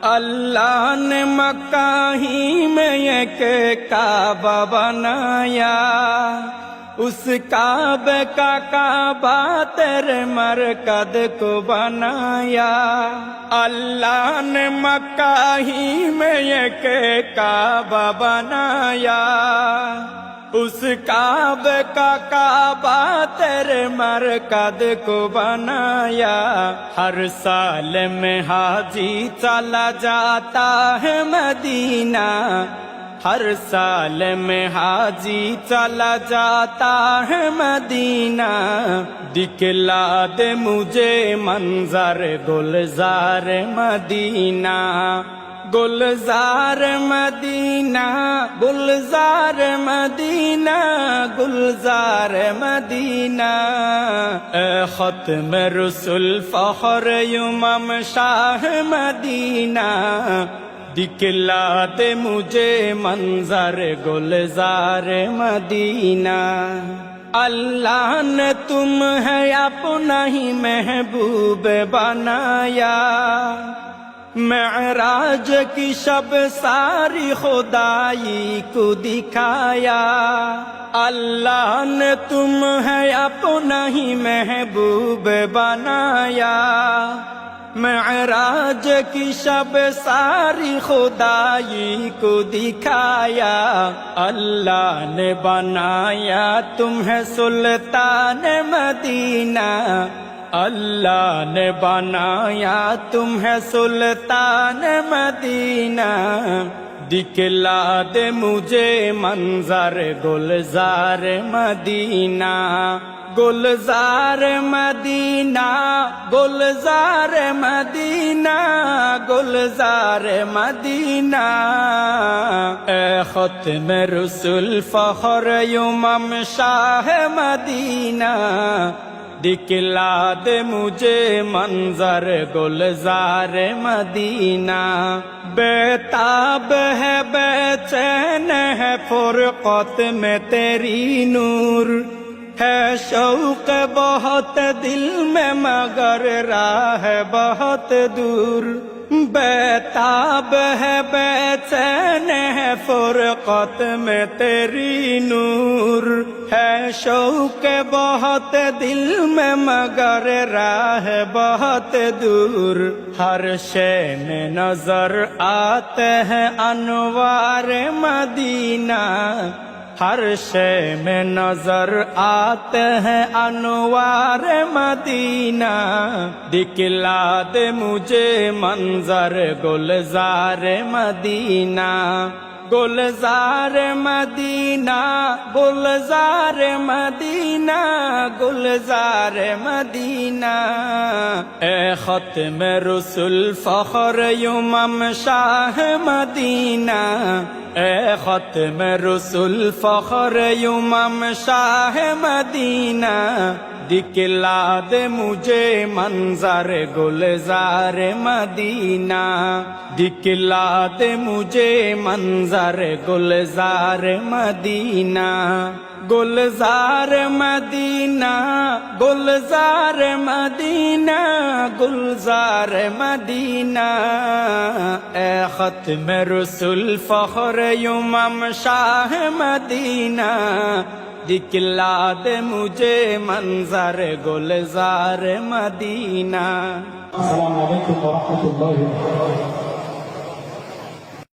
अल्लाह ने मक्का ही में एक काबा बनाया, उस काबे का काबा तेरे मरकद को बनाया। अल्लाह ने मक्का ही में एक काबा बनाया, उस काबे का काबा तेरे मरकद को बनाया। हर साल में हाजी चला जाता है मदीना, हर साल में हाजी चला जाता है मदीना। दिखला दे मुझे मंजर गुलजार मदीना, गुलजार मदीना, गुलजार मदीना, गुलजार मदीना। ख़त्म रसूल फ़ख्र इमाम शाह मदीना, दिखला दे मुझे मंजर गुलजार मदीना। अल्लाह ने तुम है अपना ही महबूब बनाया, मेराज की शब सारी खुदाई को दिखाया। अल्लाह ने तुम है अपना ही महबूब बनाया, मेराज की शब सारी खुदाई को दिखाया। अल्लाह ने बनाया तुम्हें सुल्तान मदीना, अल्लाह ने बनाया तुम्हें सुल्तान मदीना। दिखला दे मुझे मंजर गुलजार मदीना, गुलजार मदीना, गुलजार मदीना, गुलजार मदीना। ख़त्म रसूल फ़ख्र इमाम शाह मदीना, दिखला दे मुझे मंजर गुलजार मदीना। बेताब है बेचैन है फुरक़त में तेरी नूर, है शौक़ बहुत दिल में मगर राह बहुत दूर। बेताब है बेचैन है फुरक़त में तेरी नूर, है शौक़ बहुत दिल में मगर राह बहुत दूर। हर शय में नजर आते हैं अनवार मदीना, हर शय में नजर आते हैं अनवार मदीना। दिखला दे मुझे मंजर गुलजार मदीना, गुलजार मदीना, गुलजार मदीना, गुलजार मदीना। ख़त्म रसूल फ़ख्र इमाम शाह मदीना, ख़त्म रसूल फ़ख्र इमाम शाह मदीना। दिखला दे मुझे मंजर गुलजार मदीना, दिखला दे मुझे मंजर गुलजार मदीना। गुलजार मदीना, गुलजार मदीना, गुलजार मदीना। ख़त्म रसूल फ़ख्र इमाम शाह मदीना, दिखला दे मुझे मंजर गुलजार मदीना। अस्सलामु अलैकुम व रहमतुल्लाहि व बरकातुहू।